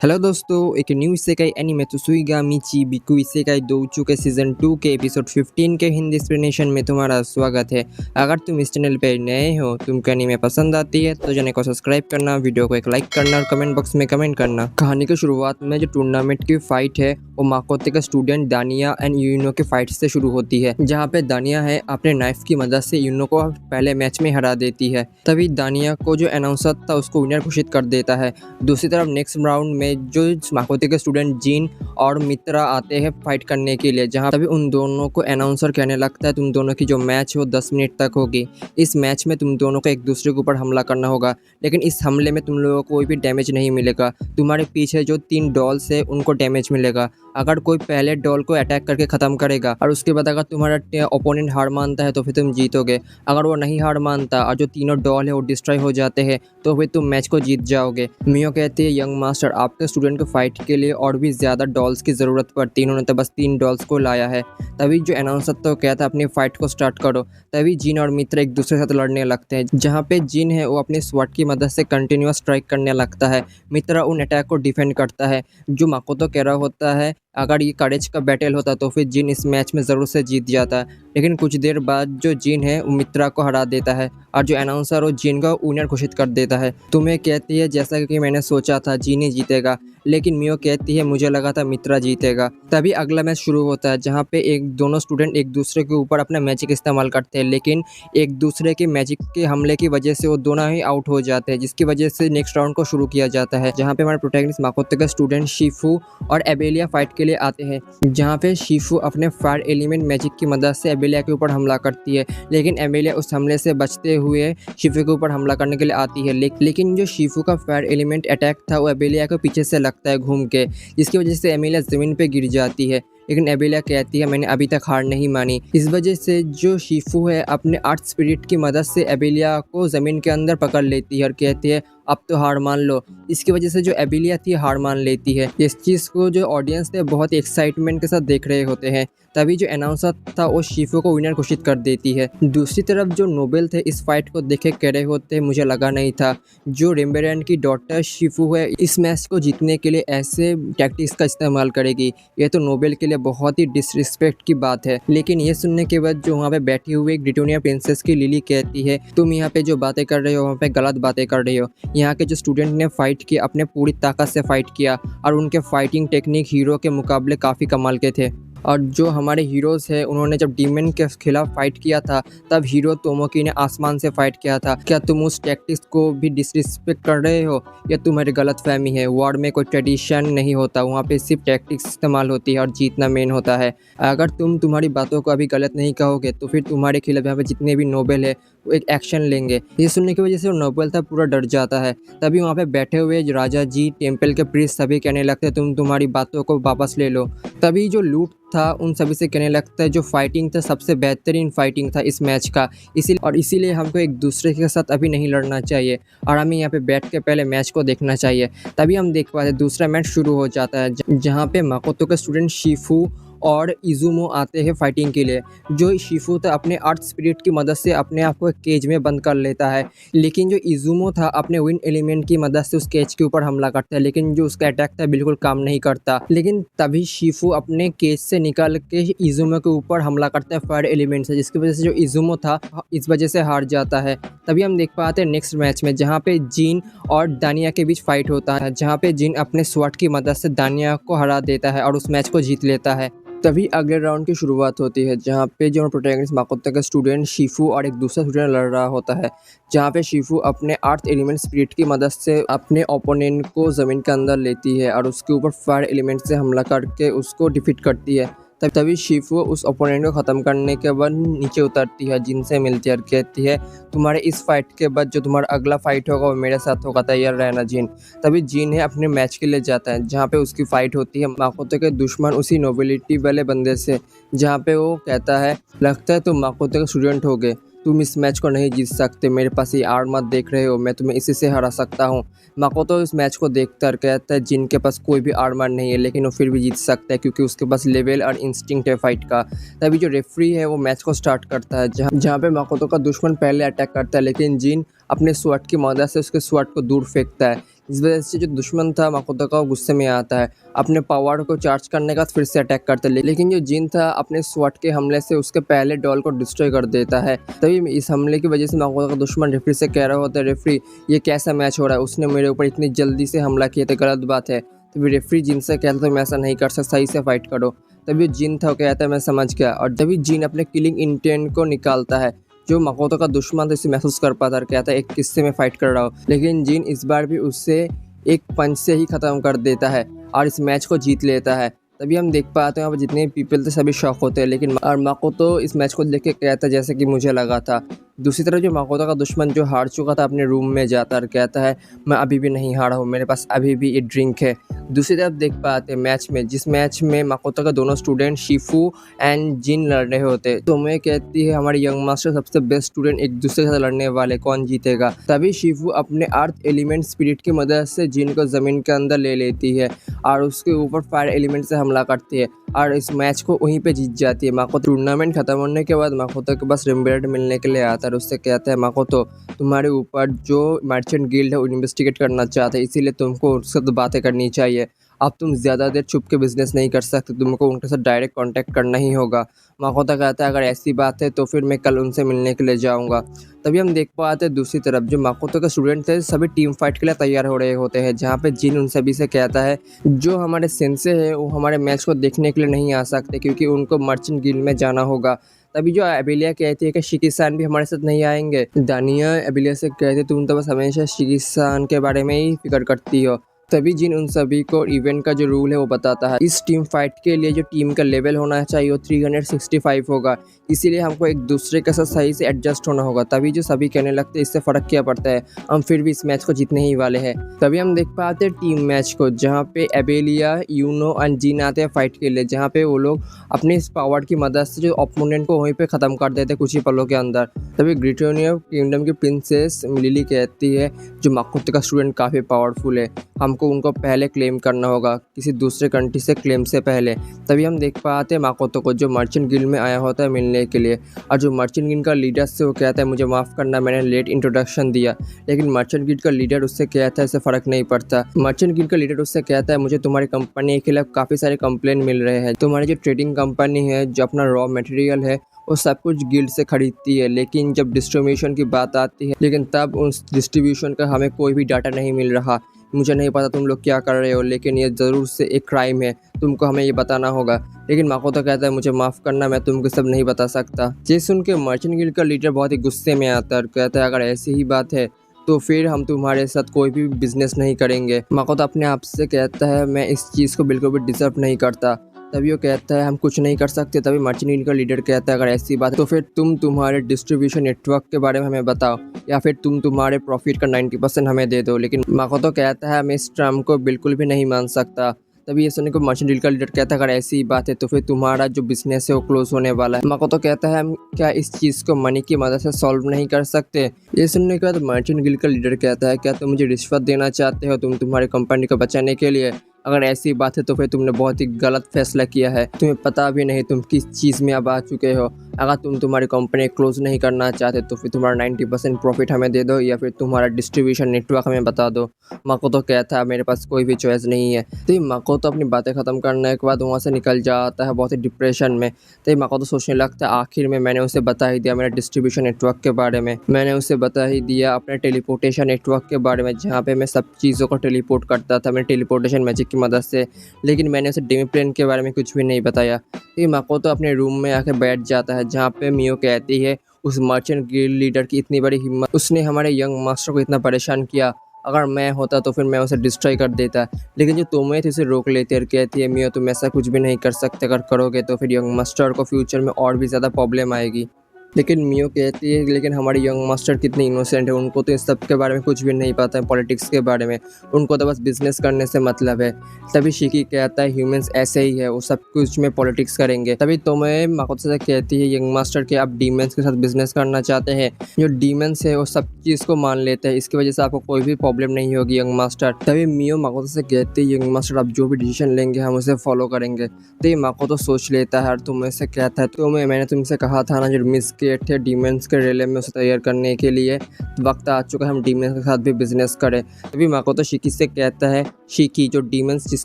Hello दोस्तों, एक new isekai anime त्सुइगा मिची बिकु isekai दोउचु के सीज़न 2 के एपिसोड 15 के हिंदी एक्सप्लेनेशन में तुम्हारा स्वागत है। अगर तुम इस चैनल पे नए हो, तुमको एनीमे पसंद आती है तो चैनल को सब्सक्राइब करना, वीडियो को एक लाइक करना और कमेंट बॉक्स में कमेंट करना। कहानी की शुरुआत में जो टूर्नामेंट की फाइट है वो माकोते के स्टूडेंट दानिया एंड यूनो के फाइट से शुरू होती है, जहाँ पे दानिया है अपने नाइफ की मदद से यूनो को पहले मैच में हरा देती है। तभी दानिया को जो अनाउंसर था उसको विनर घोषित कर देता है। दूसरी तरफ नेक्स्ट राउंड में जो माकोते के स्टूडेंट जीन और मित्रा आते हैं फाइट करने के लिए, जहां तभी उन दोनों को अनाउंसर कहने लगता है तुम दोनों की जो मैच है वो 10 मिनट तक होगी। इस मैच में तुम दोनों को एक दूसरे के ऊपर हमला करना होगा, लेकिन इस हमले में तुम लोगों को कोई भी डैमेज नहीं मिलेगा। तुम्हारे पीछे जो 3 डॉल्स है उनको डैमेज मिलेगा। अगर कोई पहले डॉल को अटैक करके ख़त्म करेगा और उसके बाद अगर तुम्हारा ओपोनेंट हार मानता है तो फिर तुम जीतोगे। अगर वो नहीं हार मानता और जो तीनों डॉल है वो डिस्ट्रॉय हो जाते हैं तो फिर तुम मैच को जीत जाओगे। मियो कहती है यंग मास्टर, आपके स्टूडेंट को फाइट के लिए और भी ज़्यादा डॉल्स की ज़रूरत पड़ती है, इन्होंने तो बस 3 डॉल्स को लाया है। तभी जो अनाउंसर तो कहता है अपनी फाइट को स्टार्ट करो। तभी जीन और मित्र एक दूसरे के साथ लड़ने लगते हैं, जहाँ पे जीन है वो अपनी स्वॉर्ड की मदद से कंटिन्यूअस स्ट्राइक करने लगता है। मित्र उन अटैक को डिफेंड करता है। जो माकोतो कह रहा होता है अगर ये करेज का बैटल होता तो फिर जिन इस मैच में ज़रूर से जीत जाता, लेकिन कुछ देर बाद जो जिन है वो मित्रा को हरा देता है और जो अनाउंसर वो जिन का विनर घोषित कर देता है। तुम्हें कहती है जैसा कि मैंने सोचा था जिन ही जीतेगा, लेकिन मियो कहती है मुझे लगा था मित्रा जीतेगा। तभी अगला मैच शुरू होता है, जहाँ पे दोनों स्टूडेंट एक दूसरे के ऊपर अपना मैजिक इस्तेमाल करते हैं, लेकिन एक दूसरे के मैजिक के हमले की वजह से वो दोनों ही आउट हो जाते हैं, जिसकी वजह से नेक्स्ट राउंड को शुरू किया जाता है, जहाँ पे हमारे प्रोटैगनिस्ट माकोते का स्टूडेंट शिफू और एबेलिया फाइट के लिए आते हैं। जहाँ पे शिफू अपने फायर एलिमेंट मैजिक की मदद से एबेलिया के ऊपर हमला करती है, लेकिन एबेलिया उस हमले से बचते हुए शिफू के ऊपर हमला करने के लिए आती है। लेकिन जो शिफू का फायर एलिमेंट अटैक था वो एबेलिया के पीछे से लगता है घूम के, जिसकी वजह से एबेलिया ज़मीन पे गिर जाती है। लेकिन एबेलिया कहती है मैंने अभी तक हार नहीं मानी। इस वजह से जो शिफू है अपने अर्थ स्पिरिट की मदद से एबेलिया को ज़मीन के अंदर पकड़ लेती है और कहती है अब तो हार मान लो। इसकी वजह से जो एबेलिया थी हार मान लेती है। इस चीज़ को जो ऑडियंस थे बहुत एक्साइटमेंट के साथ देख रहे होते हैं। तभी जो अनाउंसर था वो शिफू को विनर घोषित कर देती है। दूसरी तरफ जो नोबेल थे इस फाइट को देखे कह रहे होते मुझे लगा नहीं था जो रेम्बेरेंट की डॉटर शिफू है इस मैच को जीतने के लिए ऐसे टैक्टिक्स का इस्तेमाल करेगी। ये तो नोबेल के लिए बहुत ही डिसरिस्पेक्ट की बात है। लेकिन ये सुनने के बाद जो वहाँ पे बैठी हुई एक ब्रिटोनिया प्रिंसेस की लिली कहती है तुम यहाँ पे जो बातें कर रहे हो वहाँ पे गलत बातें कर रहे हो। यहाँ के जो स्टूडेंट ने फाइट किया अपने पूरी ताकत से फाइट किया और उनके फाइटिंग टेक्निक हीरो के मुकाबले काफ़ी कमाल के थे। और जो हमारे हीरोज़ हैं उन्होंने जब डीमन के खिलाफ फाइट किया था तब हीरो तोमोकी ने आसमान से फाइट किया था। क्या तुम उस टैक्टिक्स को भी डिसरिस्पेक्ट कर रहे हो? या तुम्हारी गलतफहमी है? वॉर में कोई ट्रेडिशन नहीं होता, वहाँ पे सिर्फ टैक्टिक्स इस्तेमाल होती है और जीतना मेन होता है। अगर तुम तुम्हारी बातों को अभी गलत नहीं कहोगे तो फिर तुम्हारे खिलाफ यहाँ पे जितने भी नोबेल है वो एक एक्शन लेंगे। ये सुनने की वजह से वो नोबेल था पूरा डर जाता है। तभी वहाँ पे बैठे हुए राजा जी, टेम्पल के प्रीस्ट सभी कहने लगते हैं तुम तुम्हारी बातों को वापस ले लो। तभी जो लूट था उन सभी से कहने लगता है जो फाइटिंग था सबसे बेहतरीन फाइटिंग था इस मैच का, इसीलिए हमको एक दूसरे के साथ अभी नहीं लड़ना चाहिए और हमें यहाँ पे बैठ के पहले मैच को देखना चाहिए। तभी हम देख पाते दूसरा मैच शुरू हो जाता है, जहाँ पे माकोतो का स्टूडेंट शिफू और इजुमो आते हैं फाइटिंग के लिए। जो शिफू था अपने अर्थ स्पिरिट की मदद से अपने आप को एक केज में बंद कर लेता है, लेकिन जो इजुमो था अपने विंड एलिमेंट की मदद से उस केज के ऊपर हमला करता है, लेकिन जो उसका अटैक था बिल्कुल काम नहीं करता। लेकिन तभी शिफू अपने केज से निकल के इजुमो के ऊपर हमला करता है फायर एलिमेंट से, जिसकी वजह से जो इजुमो था इस वजह से हार जाता है। तभी हम देख पाते हैं नेक्स्ट मैच में, जहाँ पे जिन और दानिया के बीच फाइट होता है, जहाँ पे जिन अपने स्वॉर्ड की मदद से दानिया को हरा देता है और उस मैच को जीत लेता है। तभी अगले राउंड की शुरुआत होती है, जहाँ पे जो प्रोटैगनिस्ट माकोतो का स्टूडेंट शिफू और एक दूसरा स्टूडेंट लड़ रहा होता है, जहाँ पे शिफू अपने अर्थ एलिमेंट स्पिरिट की मदद से अपने ओपोनेंट को ज़मीन के अंदर लेती है और उसके ऊपर फायर एलिमेंट से हमला करके उसको डिफीट करती है। तभी शिफू उस ओपोनेंट को ख़त्म करने के बाद नीचे उतरती है, जिनसे मिलती है और कहती है तुम्हारे इस फाइट के बाद जो तुम्हारा अगला फाइट होगा वो मेरे साथ होगा, तैयार रहना जिन। तभी जिन है अपने मैच के लिए जाता है, जहाँ पे उसकी फ़ाइट होती है माकोतो के दुश्मन उसी नोबिलिटी वाले बंदे से, जहाँ पे वो कहता है लगता है तुम माकोतो के स्टूडेंट हो गए, तुम इस मैच को नहीं जीत सकते, मेरे पास ये आर्मर देख रहे हो, मैं तुम्हें इसी से हरा सकता हूँ। माकोतो इस मैच को देखकर कहता है जिनके पास कोई भी आर्मर नहीं है लेकिन वो फिर भी जीत सकता है क्योंकि उसके पास लेवल और इंस्टिंक्ट है फाइट का। तभी जो रेफरी है वो मैच को स्टार्ट करता है, जहाँ पे माकोतो का दुश्मन पहले अटैक करता है, लेकिन जिन अपने स्वॉर्ड की मदद से उसके स्वॉर्ड को दूर फेंकता है, इस वजह से जो दुश्मन था माकोतो का वो गुस्से में आता है, अपने पावर को चार्ज करने का फिर से अटैक करता है। लेकिन जो जिन था अपने स्वॉट के हमले से उसके पहले डॉल को डिस्ट्रॉय कर देता है। तभी इस हमले की वजह से माकोतो का दुश्मन रेफरी से कह रहा होता है, रेफरी ये कैसा मैच हो रहा है, उसने मेरे ऊपर इतनी जल्दी से हमला किया था, गलत बात है। तभी रेफरी जिन से कहता है मैं ऐसा नहीं कर सकता, सही से फाइट करो। तभी जिन था वो कहता है मैं समझ गया, और तभी जिन अपने किलिंग इंटेंट को निकालता है। जो माकोतो का दुश्मन था इसे महसूस कर पाता है और कहता है एक किस्से में फाइट कर रहा हो, लेकिन जिन इस बार भी उससे एक पंच से ही ख़त्म कर देता है और इस मैच को जीत लेता है। तभी हम देख पाते हैं वहाँ पर जितने पीपल थे सभी शॉक होते हैं, लेकिन और माकोतो इस मैच को देख के कहता है जैसे कि मुझे लगा था। दूसरी तरफ जो माकोतो का दुश्मन जो हार चुका था अपने रूम में जाता और कहता है मैं अभी भी नहीं हारा हूँ, मेरे पास अभी भी ये ड्रिंक है। दूसरी तरफ देख पाते हैं मैच में, जिस मैच में माकोतो का दोनों स्टूडेंट शिफू एंड जिन लड़ रहे होते, तो मैं कहती है हमारे यंग मास्टर सबसे बेस्ट स्टूडेंट एक दूसरे के साथ लड़ने वाले, कौन जीतेगा। तभी शिफू अपने अर्थ एलिमेंट स्पिरिट की मदद से जिन को ज़मीन के अंदर ले लेती है और उसके ऊपर फायर एलिमेंट से हमला करती है और इस मैच को वहीं पे जीत जाती है। माकोतो टूर्नामेंट खत्म होने के बाद माकोतो के पास रिम्बेर्ट मिलने के लिए आता है और उससे कहता है माकोतो तुम्हारे ऊपर जो मर्चेंट गिल्ड है वो इन्वेस्टिगेट करना चाहते हैं, इसीलिए तुमको उनके साथ बातें करनी चाहिए। अब तुम ज़्यादा देर छुप के बिजनेस नहीं कर सकते, तुमको उनके साथ डायरेक्ट कांटेक्ट करना ही होगा। माकोतो कहता है अगर ऐसी बात है तो फिर मैं कल उनसे मिलने के लिए जाऊंगा। तभी हम देख पाते हैं दूसरी तरफ जो माकोतो के स्टूडेंट थे सभी टीम फाइट के लिए तैयार हो रहे होते हैं, जहाँ पे जिन उन सभी से कहता है जो हमारे सेंसे है वो हमारे मैच को देखने के लिए नहीं आ सकते क्योंकि उनको मर्चेंट गिल्ड में जाना होगा। तभी जो एबिलिया कहती है कि शिकी-सान भी हमारे साथ नहीं आएंगे। दानिया एबिलिया से कहती तुम तो बस हमेशा शिकी-सान के बारे में ही फिक्र करती हो। तभी जिन उन सभी को इवेंट का जो रूल है वो बताता है। इस टीम फाइट के लिए जो टीम का लेवल होना चाहिए वो 365 होगा, इसीलिए हमको एक दूसरे के साथ सही से एडजस्ट होना होगा। तभी जो सभी कहने लगते हैं इससे फ़र्क क्या पड़ता है, हम फिर भी इस मैच को जीतने ही वाले हैं। तभी हम देख पाते हैं टीम मैच को, जहाँ पे एबेलिया, यूनो एंड जिन आते हैं फाइट के लिए, जहाँ पे वो लोग अपनी इस पावर की मदद से जो ओपोनेंट को वहीं पे ख़त्म कर देते कुछ ही पलों के अंदर। तभी ग्रिटोनिया किंगडम की प्रिंसेस लिली कहती है जो माकोतो का स्टूडेंट काफ़ी पावरफुल है, हमको उनको पहले क्लेम करना होगा किसी दूसरे कंट्री से क्लेम से पहले। तभी हम देख पाते हैं माकोतो को जो मर्चेंट गिल्ड में आया होता है मिलने के लिए, और जो मर्चेंट गिल्ड का लीडर से वो कहता है मुझे माफ़ करना मैंने लेट इंट्रोडक्शन दिया, लेकिन मर्चेंट गिल्ड का लीडर उससे कहता है इससे फ़र्क नहीं पड़ता। मर्चेंट गिल्ड का लीडर उससे कहता है मुझे तुम्हारी कंपनी के खिलाफ काफ़ी सारे कंप्लेन मिल रहे हैं, तुम्हारी जो ट्रेडिंग कंपनी है जो अपना रॉ मटेरियल है वो सब कुछ गिल्ड से खरीदती है, लेकिन जब डिस्ट्रीब्यूशन की बात आती है लेकिन तब उस डिस्ट्रीब्यूशन का हमें कोई भी डाटा नहीं मिल रहा। मुझे नहीं पता तुम लोग क्या कर रहे हो, लेकिन ये ज़रूर से एक क्राइम है, तुमको हमें ये बताना होगा। लेकिन माकोतो कहता है मुझे माफ़ करना मैं तुमको सब नहीं बता सकता। ये सुन के मर्चेंट गिल्ड का लीडर बहुत ही गुस्से में आता है और कहता है अगर ऐसी ही बात है तो फिर हम तुम्हारे साथ कोई भी बिजनेस नहीं करेंगे। माकोतो अपने आप से कहता है मैं इस चीज़ को बिल्कुल भी डिजर्व नहीं करता। तभी वो कहता है हम कुछ नहीं कर सकते। तभी मर्चेंट गिल्ड का लीडर कहता है अगर ऐसी बात है तो फिर तुम तुम्हारे डिस्ट्रीब्यूशन नेटवर्क के बारे में हमें बताओ, या फिर तुम तुम्हारे प्रॉफिट का 90% हमें दे दो। लेकिन माकोतो कहता है मैं इस टर्म को बिल्कुल भी नहीं मान सकता। तभी ये सुनने को मर्चेंट गिल्ड का लीडर कहता है अगर ऐसी बात है तो फिर तुम्हारा जो बिजनेस है वो क्लोज होने वाला है। माकोतो कहता है हम क्या इस चीज़ को मनी की मदद से सॉल्व नहीं कर सकते। ये सुनने के बाद मर्चेंट गिल्ड का लीडर कहता है क्या तुम मुझे रिश्वत देना चाहते हो तुम तुम्हारी कंपनी को बचाने के लिए। अगर ऐसी बात है तो फिर तुमने बहुत ही गलत फैसला किया है, तुम्हें पता भी नहीं तुम किस चीज़ में अब आ चुके हो। अगर तुम तुम्हारी कंपनी क्लोज नहीं करना चाहते तो फिर तुम्हारा 90% प्रॉफिट हमें दे दो, या फिर तुम्हारा डिस्ट्रीब्यूशन नेटवर्क हमें बता दो। माकोतो कहता है मेरे पास कोई भी चॉइस नहीं है। तो माकोतो अपनी बातें ख़त्म करने के बाद वहाँ से निकल जाता है बहुत ही डिप्रेशन में। तो माकोतो सोचने लगता है आखिर में मैंने उसे बता ही दिया मेरे डिस्ट्रीब्यूशन नेटवर्क के बारे में, मैंने उसे बता ही दिया अपने टेलीपोर्टेशन नेटवर्क के बारे में जहाँ पे मैं सब चीज़ों को टेलीपोर्ट करता था मेरे टेलीपोर्टेशन मैजिक की मदद से, लेकिन मैंने उसे डेमी प्लेन के बारे में कुछ भी नहीं बताया। तो माकोतो अपने रूम में आके बैठ जाता है जहाँ पे मियो कहती है उस मर्चेंट गिल्ड लीडर की इतनी बड़ी हिम्मत, उसने हमारे यंग मास्टर को इतना परेशान किया, अगर मैं होता तो फिर मैं उसे डिस्ट्रॉय कर देता। लेकिन जो तुम्हें थी उसे रोक लेती है और कहती है मियो तुम ऐसा कुछ भी नहीं कर सकते, अगर करोगे तो फिर यंग मास्टर को फ्यूचर में और भी ज़्यादा प्रॉब्लम आएगी। लेकिन मियो कहती है लेकिन हमारे यंग मास्टर कितने इनोसेंट है, उनको तो इस सब के बारे में कुछ भी नहीं पता है, पॉलिटिक्स के बारे में, उनको तो बस बिजनेस करने से मतलब है। तभी शिकी कहता है ह्यूमंस ऐसे ही है, वो सब कुछ में पॉलिटिक्स करेंगे। तभी तुम्हें माकोतो से कहती है यंग मास्टर के आप डीमंस के साथ बिजनेस करना चाहते हैं, जो डीमंस है वो सब चीज़ को मान लेते हैं, इसकी वजह से आपको कोई भी प्रॉब्लम नहीं होगी यंग मास्टर। तभी मियो माकोतो से कहती है यंग मास्टर आप जो भी डिसीजन लेंगे हम उसे फॉलो करेंगे। तो ये माकोतो सोच लेता है और तुम्हें से कहता है तो मैंने तुमसे कहा था ना जो मिस किए थे डीमंस के रेले में उसे तैयार करने के लिए। वक्त आ चुका है हम डीमंस के साथ भी बिजनेस करें। तभी माकोतो शिकी से कहता है, शिकी जो डीमंस जिस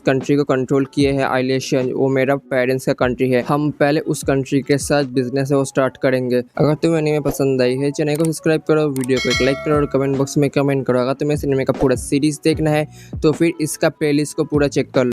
कंट्री को कंट्रोल किए हैं आइलेशियन, वो मेरा पेरेंट्स का कंट्री है। हम पहले उस कंट्री के साथ बिजनेस है वो स्टार्ट करेंगे। अगर तुम्हें एनीमे पसंद आई है चैनल को सब्सक्राइब करो, वीडियो को एक लाइक करो और कमेंट बॉक्स में कमेंट करो। अगर तुम्हें इस एनीमे का पूरा सीरीज देखना है तो फिर इसका प्लेलिस्ट को पूरा चेक कर लो।